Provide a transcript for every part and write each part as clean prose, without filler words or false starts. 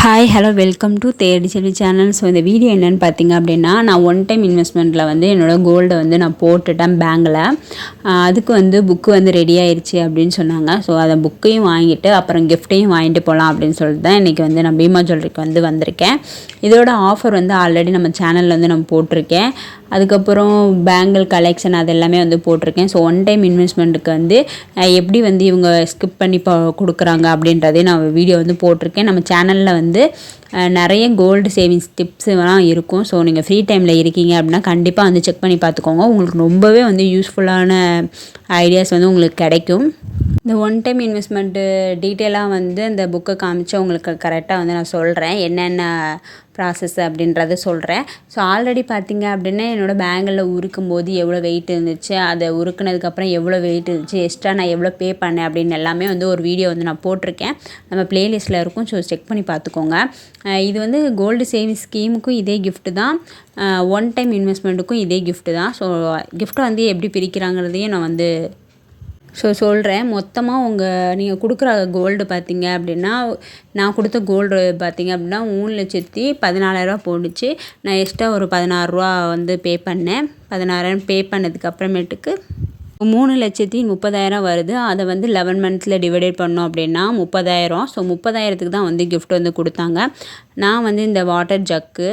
Hi hello welcome to தேடி செல்வி channel. So இந்த video என்னென்னு பார்த்தீங்க அப்படின்னா, நான் ஒன் டைம் இன்வெஸ்ட்மெண்ட்டில் வந்து என்னோடய கோல்டை வந்து நான் போட்டுட்டேன் பேங்கில். அதுக்கு வந்து புக்கு வந்து ரெடி ஆயிடுச்சு அப்படின்னு சொன்னாங்க. ஸோ அதை புக்கையும் வாங்கிட்டு அப்புறம் கிஃப்ட்டையும் வாங்கிட்டு போகலாம் அப்படின்னு சொல்லிட்டு தான் இன்றைக்கி வந்து நான் பீமா ஜுவல்லரிக்கு வந்து வந்திருக்கேன். இதோட ஆஃபர் வந்து ஆல்ரெடி நம்ம சேனலில் வந்து நான் போட்டிருக்கேன். அதுக்கப்புறம் பேங்கிள் கலெக்ஷன் அது எல்லாமே வந்து போட்டிருக்கேன். ஸோ ஒன் டைம் இன்வெஸ்ட்மெண்ட்டுக்கு வந்து எப்படி வந்து இவங்க ஸ்கிப் பண்ணி கொடுக்குறாங்க அப்படின்றதே நான் வீடியோ வந்து போட்டிருக்கேன். நம்ம சேனலில் வந்து நிறைய கோல்டு சேவிங்ஸ் டிப்ஸ்லாம் இருக்கும். ஸோ நீங்கள் ஃப்ரீ டைமில் இருக்கீங்க அப்படின்னா கண்டிப்பாக வந்து செக் பண்ணி பார்த்துக்கோங்க. உங்களுக்கு ரொம்பவே வந்து யூஸ்ஃபுல்லான ஐடியாஸ் வந்து உங்களுக்கு கிடைக்கும். இந்த ஒன் டைம் இன்வெஸ்ட்மெண்ட்டு டீட்டெயிலாக வந்து இந்த புக்கை காமிச்சு உங்களுக்கு கரெக்டாக வந்து நான் சொல்கிறேன் என்னென்ன ப்ராசஸ் அப்படின்றத சொல்கிறேன். ஸோ ஆல்ரெடி பார்த்தீங்க அப்படின்னா என்னோடய பேங்கில் உருக்கும் போது எவ்வளோ வெயிட் இருந்துச்சு, அதை உருக்குனதுக்கப்புறம் எவ்வளோ வெயிட் இருந்துச்சு, எக்ஸ்ட்ரா நான் எவ்வளோ பே பண்ணேன் அப்படின்னு எல்லாமே வந்து ஒரு வீடியோ வந்து நான் போட்டிருக்கேன். நம்ம ப்ளேலிஸ்ட்டில் இருக்கும். ஸோ செக் பண்ணி பார்த்துக்கோங்க. இது வந்து கோல்டு சேவிங்ஸ் ஸ்கீமுக்கும் இதே கிஃப்ட்டு தான், ஒன் டைம் இன்வெஸ்ட்மெண்ட்டுக்கும் இதே கிஃப்ட்டு தான். ஸோ கிஃப்ட்டை வந்து எப்படி பிரிக்கிறாங்கிறதையும் நான் வந்து சொல்கிறேன். மொத்தமாக நீங்கள் கொடுக்குற கோல்டு பார்த்தீங்க அப்படின்னா, நான் கொடுத்த கோல்டு பார்த்தீங்க அப்படின்னா 3,14,000 போணுச்சு. நான் எக்ஸ்ட்ரா ஒரு 16 வந்து பே பண்ணேன். 16,000 பே பண்ணதுக்கு அப்புறமேட்டுக்கு 3,30,000 வருது. அதை வந்து 11 மந்த்ஸில் டிவைடேட் பண்ணோம் அப்படின்னா 30,000. ஸோ 30,000க்கு தான் வந்து கிஃப்ட் வந்து கொடுத்தாங்க. நான் வந்து இந்த வாட்டர் ஜக்கு,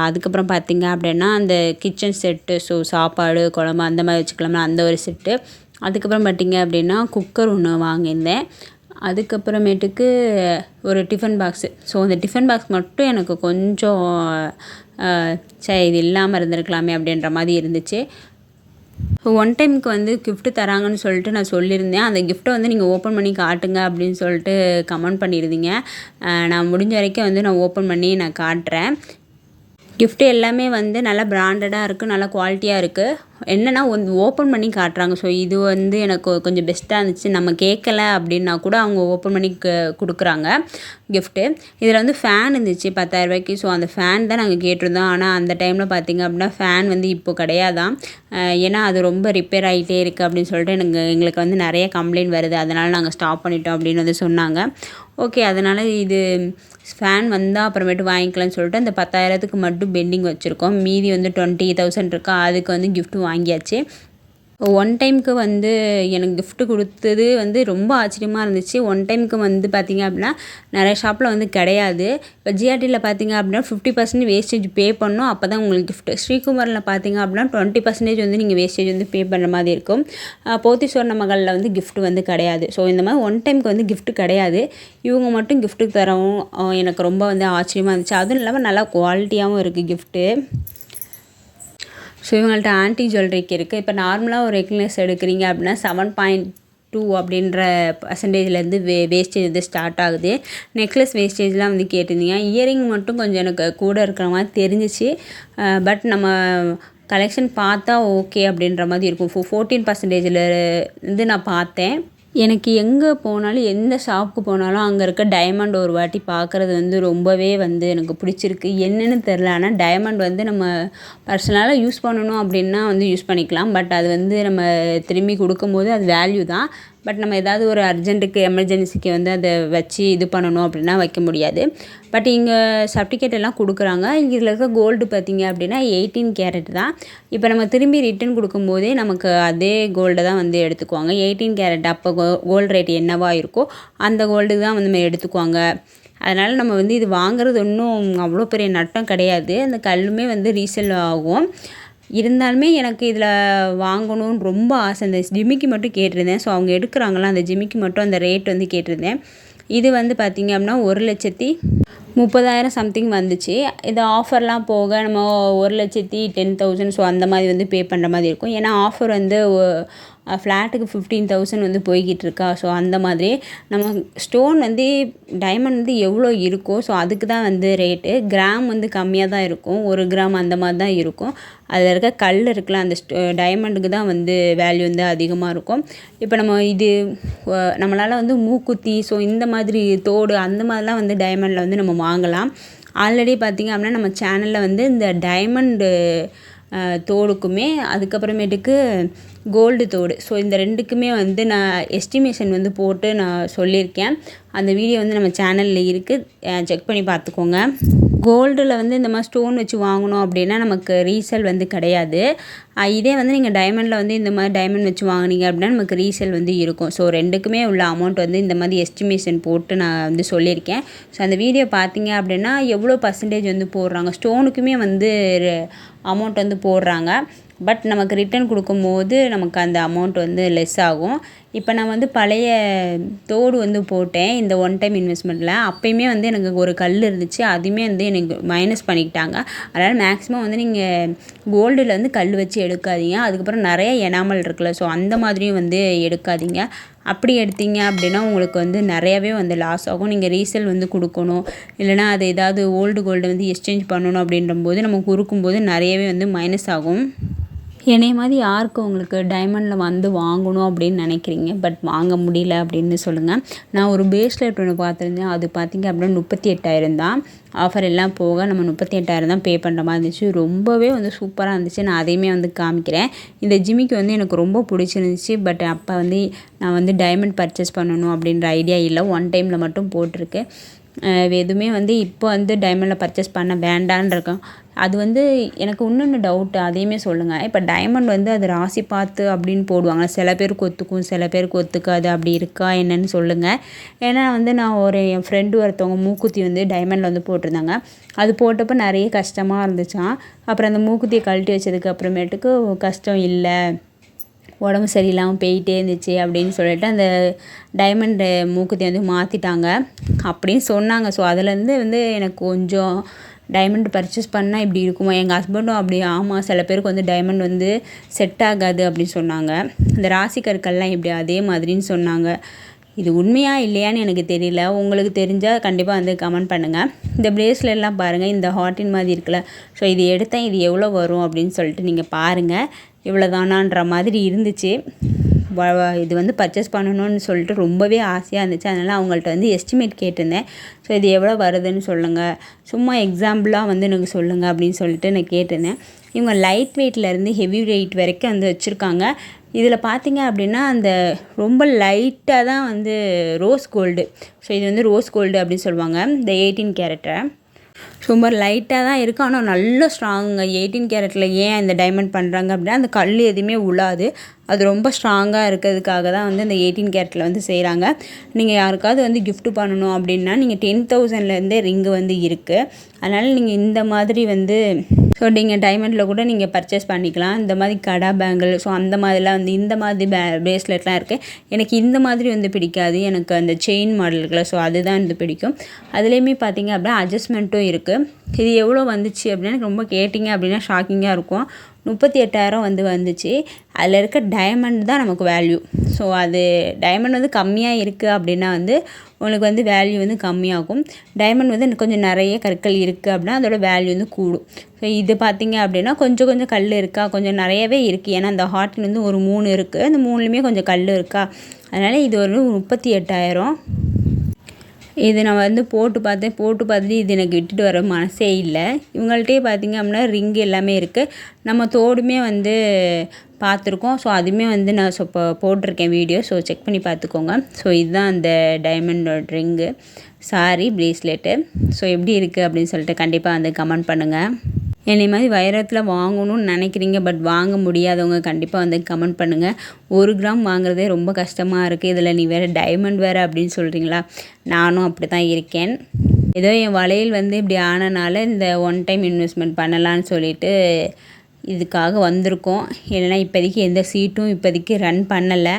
அதுக்கப்புறம் பார்த்தீங்க அப்படின்னா அந்த கிச்சன் செட்டு, ஸோ சாப்பாடு குழம்பு அந்த மாதிரி வச்சுக்கலாமா அந்த ஒரு செட்டு. அதுக்கப்புறம் பார்த்தீங்க அப்படின்னா குக்கர் ஒன்று வாங்கியிருந்தேன். அதுக்கப்புறமேட்டுக்கு ஒரு டிஃபன் பாக்ஸு. ஸோ அந்த டிஃபன் பாக்ஸ் மட்டும் எனக்கு கொஞ்சம் இது இல்லாமல் இருந்திருக்கலாமே அப்படின்ற மாதிரி இருந்துச்சு. ஒன் டைமுக்கு வந்து கிஃப்ட்டு தராங்கன்னு சொல்லிட்டு நான் சொல்லியிருந்தேன். அந்த கிஃப்ட்டை வந்து நீங்கள் ஓப்பன் பண்ணி காட்டுங்க அப்படின்னு சொல்லிட்டு கமெண்ட் பண்ணியிருந்தீங்க. நான் முடிஞ்ச வரைக்கும் வந்து நான் ஓப்பன் பண்ணி நான் காட்டுறேன். கிஃப்ட்டு எல்லாமே வந்து நல்லா பிராண்டடாக இருக்குது, நல்லா குவாலிட்டியாக இருக்குது. என்னென்னா ஓப்பன் பண்ணி காட்டுறாங்க. ஸோ இது வந்து எனக்கு கொஞ்சம் பெஸ்ட்டாக இருந்துச்சு. நம்ம கேட்கல அப்படின்னா கூட அவங்க ஓப்பன் பண்ணி கொடுக்குறாங்க கிஃப்ட்டு. இதில் வந்து ஃபேன் இருந்துச்சு 10,000. ஸோ அந்த ஃபேன் தான் நாங்கள் கேட்டிருந்தோம். ஆனால் அந்த டைமில் பார்த்திங்க அப்படின்னா ஃபேன் வந்து இப்போ கிடையாதான். ஏன்னா அது ரொம்ப ரிப்பேர் ஆகிட்டே இருக்குது அப்படின்னு சொல்லிட்டு எங்களுக்கு வந்து நிறைய கம்ப்ளைண்ட் வருது. அதனால் நாங்கள் ஸ்டாப் பண்ணிட்டோம் அப்படின்னு வந்து சொன்னாங்க. ஓகே, அதனால் இது ஃபேன் வந்தால் அப்புறமேட்டு வாங்கிக்கலாம்னு சொல்லிட்டு அந்த 10,000க்கு மட்டும் பெண்டிங் வச்சுருக்கோம். மீதி வந்து 20,000 இருக்கா, அதுக்கு வந்து கிஃப்ட்டு வாங்கியாச்சு. ஒன் டைமுக்கு வந்து எனக்கு கிஃப்ட்டு கொடுத்தது வந்து ரொம்ப ஆச்சரியமாக இருந்துச்சு. ஒன் டைமுக்கு வந்து பார்த்திங்க அப்படின்னா நிறைய ஷாப்பில் வந்து கிடையாது. இப்போ ஜிஆர்டியில் பார்த்திங்க அப்படின்னா 50% வேஸ்டேஜ் பே பண்ணணும், அப்போ தான் உங்களுக்கு கிஃப்ட்டு. ஸ்ரீகுமாரில் பார்த்திங்க அப்படின்னா 20% வந்து நீங்கள் வேஸ்டேஜ் வந்து பே பண்ணுற மாதிரி இருக்கும். போத்தி சொர்ணமகளில் வந்து கிஃப்ட்டு வந்து கிடையாது. ஸோ இந்த மாதிரி ஒன் டைமுக்கு வந்து கிஃப்ட்டு கிடையாது. இவங்க மட்டும் கிஃப்ட்டு தரவும் எனக்கு ரொம்ப வந்து ஆச்சரியமாக இருந்துச்சு. அதுவும் இல்லாமல் நல்லா குவாலிட்டியாகவும் இருக்குது கிஃப்ட்டு. ஸோ இவங்கள்ட்ட ஆன்டி ஜுவல்லரிக்கு இருக்குது. இப்போ நார்மலாக ஒரு நெக்லஸ் எடுக்கிறீங்க அப்படின்னா 7.2 அப்படின்ற பர்சன்டேஜ்லேருந்து வேஸ்டேஜ் வந்து ஸ்டார்ட் ஆகுது. நெக்லஸ் வேஸ்டேஜ்லாம் வந்து கேட்டிருந்தீங்க. இயரிங் மட்டும் கொஞ்சம் எனக்கு கூட இருக்கிற மாதிரி தெரிஞ்சிச்சு. பட் நம்ம கலெக்ஷன் பார்த்தா ஓகே அப்படின்ற மாதிரி இருக்கும். 14% நான் பார்த்தேன். எனக்கு எங்கே போனாலும் எந்த ஷாப்புக்கு போனாலும் அங்கே இருக்க டைமண்ட் ஒரு வாட்டி பார்க்குறது வந்து ரொம்பவே வந்து எனக்கு பிடிச்சிருக்கு. என்னென்னு தெரில, ஆனால் டைமண்ட் வந்து நம்ம பர்சனலாக யூஸ் பண்ணணும் அப்படின்னா வந்து யூஸ் பண்ணிக்கலாம். பட் அது வந்து நம்ம திரும்பி கொடுக்கும்போது அது வேல்யூ தான். பட் நம்ம ஏதாவது ஒரு அர்ஜென்ட்டுக்கு எமர்ஜென்சிக்கு வந்து அதை வச்சு இது பண்ணணும் அப்படின்னா வைக்க முடியாது. பட் இங்கே சர்டிஃபிகேட் எல்லாம் கொடுக்குறாங்க. இதில் இருக்க கோல்டு பார்த்திங்க அப்படின்னா 18 கேரட் தான். இப்போ நம்ம திரும்பி ரிட்டன் கொடுக்கும்போதே நமக்கு அதே கோல்டை தான் வந்து எடுத்துக்குவாங்க. 18 கேரட் அப்போ கோல்டு ரேட் என்னவா இருக்கோ அந்த கோல்டு தான் வந்து நம்ம எடுத்துக்குவாங்க. அதனால் நம்ம வந்து இது வாங்குறது ஒன்றும் அவ்வளோ பெரிய நட்டம் கிடையாது. அந்த கல்லுமே வந்து ரீசேல் ஆகும். இருந்தாலுமே எனக்கு இதில் வாங்கணும்னு ரொம்ப ஆசை. அந்த ஜிமிக்கி மட்டும் கேட்டிருந்தேன். ஸோ அவங்க எடுக்கிறாங்களா அந்த ஜிமிக்கி மட்டும் அந்த ரேட் வந்து கேட்டிருந்தேன். இது வந்து பார்த்திங்க அப்படின்னா 1,30,000 சம்திங் வந்துச்சு. இது ஆஃபர்லாம் போக நம்ம 1,10,000 ஸோ அந்த மாதிரி வந்து பே பண்ணுற மாதிரி இருக்கும். ஏன்னா ஆஃபர் வந்து ஃப்ளாட்டுக்கு 15,000 வந்து போய்கிட்டு இருக்கா. ஸோ அந்த மாதிரி நம்ம ஸ்டோன் வந்து டைமண்ட் வந்து எவ்வளோ இருக்கோ ஸோ அதுக்கு தான் வந்து ரேட்டு. கிராம் வந்து கம்மியாக தான் இருக்கும், 1 கிராம் அந்த மாதிரி தான் இருக்கும். அதில் இருக்க கல் இருக்குல்ல அந்த டைமண்டுக்கு தான் வந்து வேல்யூ வந்து அதிகமாக இருக்கும். இப்போ நம்ம இது நம்மளால் வந்து மூக்குத்தி, ஸோ இந்த மாதிரி தோடு அந்த மாதிரிலாம் வந்து டைமண்டில் வந்து நம்ம வாங்கலாம். ஆல்ரெடி பார்த்திங்க அப்படின்னா நம்ம சேனலில் வந்து இந்த டைமண்டு தோடுக்குமே அதுக்கப்புறமேட்டுக்கு கோல்டு தோடு. ஸோ இந்த 2க்குமே வந்து நான் எஸ்டிமேஷன் வந்து போட்டு நான் சொல்லியிருக்கேன். அந்த வீடியோ வந்து நம்ம சேனலில் இருக்குது, செக் பண்ணி பார்த்துக்கோங்க. கோல்டில் வந்து இந்த மாதிரி ஸ்டோன் வச்சு வாங்கணும் அப்படின்னா நமக்கு ரீசேல் வந்து கிடையாது. இதே வந்து நீங்கள் டைமண்டில் வந்து இந்த மாதிரி டைமண்ட் வச்சு வாங்கினீங்க அப்படின்னா நமக்கு ரீசேல் வந்து இருக்கும். ஸோ 2க்குமே உள்ள அமௌண்ட் வந்து இந்த மாதிரி எஸ்டிமேஷன் போட்டு நான் வந்து சொல்லியிருக்கேன். ஸோ அந்த வீடியோ பார்த்தீங்க அப்படின்னா எவ்வளோ பர்சன்டேஜ் வந்து போடுறாங்க, ஸ்டோனுக்குமே வந்து அமௌண்ட் வந்து போடுறாங்க. பட் நமக்கு ரிட்டன் கொடுக்கும்போது நமக்கு அந்த அமௌண்ட் வந்து லெஸ் ஆகும். இப்போ நான் வந்து பழைய தோடு வந்து போட்டேன் இந்த ஒன் டைம் இன்வெஸ்ட்மெண்ட்டில். அப்போயுமே வந்து எனக்கு ஒரு கல் இருந்துச்சு, அதுவுமே வந்து எனக்கு மைனஸ் பண்ணிக்கிட்டாங்க. அதனால் மேக்ஸிமம் வந்து நீங்கள் கோல்டில் வந்து கல் வச்சு எடுக்காதீங்க. அதுக்கப்புறம் நிறைய எனாமல் இருக்குல்ல, ஸோ அந்த மாதிரியும் வந்து எடுக்காதீங்க. அப்படி எடுத்தீங்க அப்படின்னா உங்களுக்கு வந்து நிறையாவே வந்து லாஸ் ஆகும். நீங்கள் ரீசேல் வந்து கொடுக்கணும், இல்லைனா அது ஏதாவது ஓல்டு கோல்டு வந்து எக்ஸ்சேஞ்ச் பண்ணணும் அப்படின்றபோது நம்ம கொடுக்கும்போது நிறையவே வந்து மைனஸ் ஆகும். என்னைய மாதிரி யாருக்கு உங்களுக்கு டைமண்டில் வந்து வாங்கணும் அப்படின்னு நினைக்கிறீங்க பட் வாங்க முடியல அப்படின்னு சொல்லுங்கள். நான் ஒரு பிரேஸ்லெட் ஒன்று பார்த்துருந்தேன், அது பார்த்திங்க அப்படின்னா 38,000 தான். ஆஃபர் எல்லாம் போக நம்ம 38,000 தான் பே பண்ணுற மாதிரி இருந்துச்சு. ரொம்பவே வந்து சூப்பராக இருந்துச்சு. நான் அதையுமே வந்து காமிக்கிறேன். இந்த ஜிமிக்கு வந்து எனக்கு ரொம்ப பிடிச்சிருந்துச்சு. பட் அப்போ வந்து நான் வந்து டைமண்ட் பர்ச்சேஸ் பண்ணணும் அப்படின்ற ஐடியா இல்லை, ஒன் டைமில் மட்டும் போட்டிருக்கு. எதுவுமே வந்து இப்போ வந்து டைமண்டில் பர்ச்சேஸ் பண்ண வேண்டான்னு இருக்கேன். அது வந்து எனக்கு இன்னொன்று டவுட்டு, அதையுமே சொல்லுங்கள். இப்போ டைமண்ட் வந்து அது ராசி பார்த்து அப்படின்னு போடுவாங்க, சில பேருக்கு ஒத்துக்கும் சில பேருக்கு ஒத்துக்காது, அப்படி இருக்கா என்னன்னு சொல்லுங்கள். ஏன்னா வந்து நான் என் ஃப்ரெண்டு ஒருத்தவங்க மூக்குத்தி வந்து டைமண்டில் வந்து போட்டிருந்தாங்க. அது போட்டப்போ நிறைய கஷ்டமாக இருந்துச்சான். அப்புறம் அந்த மூக்குத்தியை கழட்டி வச்சதுக்கு அப்புறமேட்டுக்கு கஷ்டம் இல்லை, உடம்பு சரியில்லாமல் போயிட்டே இருந்துச்சு அப்படின்னு சொல்லிட்டு அந்த டைமண்ட் மூக்குத்தி வந்து மாற்றிட்டாங்க அப்படின்னு சொன்னாங்க. ஸோ அதுலேருந்து வந்து எனக்கு கொஞ்சம் டைமண்ட் பர்ச்சேஸ் பண்ணால் இப்படி இருக்குமா. எங்கள் ஹஸ்பண்டும் அப்படி ஆமாம், சில பேருக்கு வந்து டைமண்ட் வந்து செட் ஆகாது அப்படின்னு சொன்னாங்க. இந்த ராசி கற்கள்லாம் இப்படி அதே மாதிரின்னு சொன்னாங்க. இது உண்மையா இல்லையான்னு எனக்கு தெரியல, உங்களுக்கு தெரிஞ்சால் கண்டிப்பாக வந்து கமெண்ட் பண்ணுங்கள். இந்த பிரேஸ்லெட்லாம் பாருங்கள், இந்த ஹார்ட்டின் மாதிரி இருக்குல்ல, ஸோ இது எடுத்தேன், இது எவ்வளோ வரும் அப்படின்னு சொல்லிட்டு நீங்கள் பாருங்கள். இவ்வளோதானான்ற மாதிரி இருந்துச்சு. இது வந்து பர்ச்சேஸ் பண்ணணும்னு சொல்லிட்டு ரொம்பவே ஆசையாக இருந்துச்சு. அதனால் அவங்கள்ட்ட வந்து எஸ்டிமேட் கேட்டிருந்தேன். ஸோ இது எவ்வளோ வருதுன்னு சொல்லுங்கள், சும்மா எக்ஸாம்பிளாக வந்து எனக்கு சொல்லுங்கள் அப்படின்னு சொல்லிட்டு நான் கேட்டிருந்தேன். இவங்க லைட் வெயிட்லேருந்து ஹெவி வெயிட் வரைக்கும் வந்து வச்சுருக்காங்க. இதில் பார்த்தீங்க அப்படின்னா அந்த ரொம்ப லைட்டாக தான் வந்து ரோஸ் கோல்டு. ஸோ இது வந்து ரோஸ் கோல்டு அப்படின்னு சொல்லுவாங்க இந்த 18 கேரட்டை. ரொம்ப லைட்டாக தான் இருக்குது, ஆனால் நல்ல ஸ்ட்ராங்குங்க. 18 கேரட்டில் ஏன் இந்த டைமண்ட் பண்ணுறாங்க அப்படின்னா அந்த கல் எதுவுமே உழாது, அது ரொம்ப ஸ்ட்ராங்காக இருக்கிறதுக்காக தான் வந்து இந்த 18 கேரட்டில் வந்து செய்கிறாங்க. நீங்கள் யாருக்காவது வந்து கிஃப்ட் பண்ணணும் அப்படின்னா நீங்கள் 10,000லேருந்தே ரிங்கு வந்து இருக்குது. அதனால் நீங்கள் இந்த மாதிரி வந்து ஸோ நீங்கள் டைமண்டில் கூட நீங்கள் பர்ச்சேஸ் பண்ணிக்கலாம். இந்த மாதிரி கடா பேங்கிள், ஸோ அந்த மாதிரிலாம் வந்து இந்த மாதிரி பிரேஸ்லெட்லாம் இருக்குது. எனக்கு இந்த மாதிரி வந்து பிடிக்காது, எனக்கு அந்த செயின் மாடல் இருக்குல்ல, ஸோ அதுதான் வந்து பிடிக்கும். அதுலேயுமே பார்த்தீங்க அப்படின்னா அட்ஜஸ்ட்மெண்ட்டும் இருக்குது. இது எவ்வளோ வந்துச்சு அப்படின்னு எனக்கு ரொம்ப கேட்டிங்க அப்படின்னா ஷாக்கிங்காக இருக்கும். 38,000 வந்து வந்துச்சு. அதில் இருக்க டைமண்ட் தான் நமக்கு வேல்யூ. ஸோ அது டைமண்ட் வந்து கம்மியாக இருக்குது அப்படின்னா வந்து உங்களுக்கு வந்து வேல்யூ வந்து கம்மியாகும். டைமண்ட் வந்து கொஞ்சம் நிறைய கற்கள் இருக்குது அப்படின்னா அதோட வேல்யூ வந்து கூடும். ஸோ இது பார்த்திங்க அப்படின்னா கொஞ்சம் கொஞ்சம் கல் இருக்கா, கொஞ்சம் நிறையவே இருக்குது. ஏன்னா அந்த ஹார்ட்டின் வந்து ஒரு 3 இருக்குது, அந்த 3லேயுமே கொஞ்சம் கல் இருக்கா, அதனால் இது ஒரு 38,000. இது நான் வந்து போட்டு பார்த்துட்டு இது எனக்கு விட்டுட்டு வர மனசே இல்லை. இவங்கள்ட்டே பார்த்திங்க அப்படின்னா ரிங்கு எல்லாமே இருக்குது. நம்ம தோடுமே வந்து பார்த்துருக்கோம். ஸோ அதுவுமே வந்து நான் இப்போ போட்டிருக்கேன் வீடியோ, ஸோ செக் பண்ணி பார்த்துக்கோங்க. ஸோ இதுதான் அந்த டைமண்டோட ரிங்கு, சாரி பிரேஸ்லெட்டு. ஸோ எப்படி இருக்குது அப்படின்னு சொல்லிட்டு கண்டிப்பாக வந்து கமெண்ட் பண்ணுங்கள். என்னை மாதிரி வைரத்தில் வாங்கணும்னு நினைக்கிறீங்க பட் வாங்க முடியாதவங்க கண்டிப்பாக வந்து கமெண்ட் பண்ணுங்கள். 1 கிராம் வாங்குறதே ரொம்ப கஷ்டமாக இருக்குது, இதில் நீ வேறு டைமண்ட் வேறு அப்படின்னு சொல்கிறீங்களா. நானும் அப்படி தான் இருக்கேன். ஏதோ என் வளையல் வந்து இப்படி ஆனனால இந்த ஒன் டைம் இன்வெஸ்ட்மெண்ட் பண்ணலான்னு சொல்லிட்டு இதுக்காக வந்திருக்கோம். இல்லைனா இப்போதைக்கு எந்த சீட்டும் இப்போதைக்கு ரன் பண்ணலை.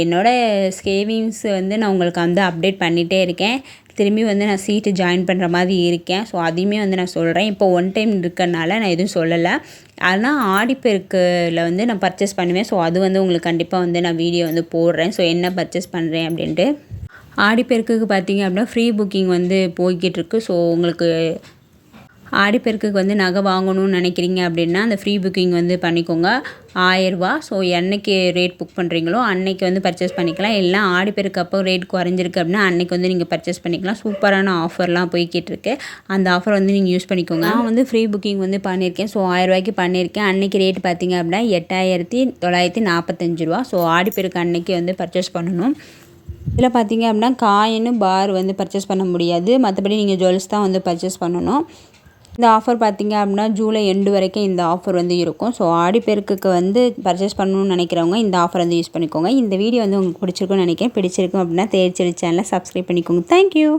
என்னோடய சேவிங்ஸ் வந்து நான் உங்களுக்கு வந்து அப்டேட் பண்ணிகிட்டே இருக்கேன். திரும்பி வந்து நான் சீட்டு ஜாயின் பண்ணுற மாதிரி இருக்கேன். ஸோ அதையுமே வந்து நான் சொல்கிறேன். இப்போ ஒன் டைம் இருக்கறனால நான் எதுவும் சொல்லலை. ஆனால் ஆடிப்பெருக்கில் வந்து நான் பர்ச்சேஸ் பண்ணுவேன். ஸோ அது வந்து உங்களுக்கு கண்டிப்பாக வந்து நான் வீடியோ வந்து போடுறேன். ஸோ என்ன பர்ச்சேஸ் பண்ணுறேன் அப்படின்ட்டு. ஆடிப்பெருக்குக்கு பார்த்தீங்க அப்படின்னா ஃப்ரீ புக்கிங் வந்து போய்கிட்டு இருக்கு. ஸோ உங்களுக்கு ஆடிப்பெருக்குக்கு வந்து நகை வாங்கணும்னு நினைக்கிறீங்க அப்படின்னா அந்த ஃப்ரீ புக்கிங் வந்து பண்ணிக்கோங்க. ரூ. 1000. ஸோ என்னைக்கு ரேட் புக் பண்ணுறீங்களோ அன்னைக்கு வந்து பர்ச்சேஸ் பண்ணிக்கலாம். எல்லாம் ஆடிப்பெருக்கு அப்போ ரேட் குறைஞ்சிருக்கு அப்படின்னா அன்னைக்கு வந்து நீங்கள் பர்ச்சேஸ் பண்ணிக்கலாம். சூப்பரான ஆஃபர்லாம் போய்கிட்டுருக்கு. அந்த ஆஃபர் வந்து நீங்கள் யூஸ் பண்ணிக்கோங்க. நான் வந்து ஃப்ரீ புக்கிங் வந்து பண்ணியிருக்கேன். ஸோ ரூ. 1000 பண்ணியிருக்கேன். அன்னைக்கு ரேட் பார்த்தீங்க அப்படின்னா ரூ. 8945. ஸோ ஆடிப்பெருக்கு அன்னைக்கு வந்து பர்ச்சேஸ் பண்ணணும். இதில் பார்த்தீங்க அப்படின்னா காயின் பார் வந்து பர்ச்சேஸ் பண்ண முடியாது. மற்றபடி நீங்கள் ஜுவல்ஸ் தான் வந்து பர்ச்சேஸ் பண்ணணும். இந்த ஆஃபர் பார்த்தீங்க அப்படின்னா ஜூலை எண்டு வரைக்கும் இந்த ஆஃபர் வந்து இருக்கும். ஸோ ஆடிப்பெருக்குக்கு வந்து பர்ச்சேஸ் பண்ணணும்னு நினைக்கிறவங்க இந்த ஆஃபர் வந்து யூஸ் பண்ணிக்கோங்க. இந்த வீடியோ வந்து உங்களுக்கு பிடிச்சிருக்குன்னு நினைக்கிறேன். பிடிச்சிருக்கும் அப்படின்னா தேர்ச்செடி சேனலை சப்ஸ்கிரைப் பண்ணிக்கோங்க. தேங்க்யூ.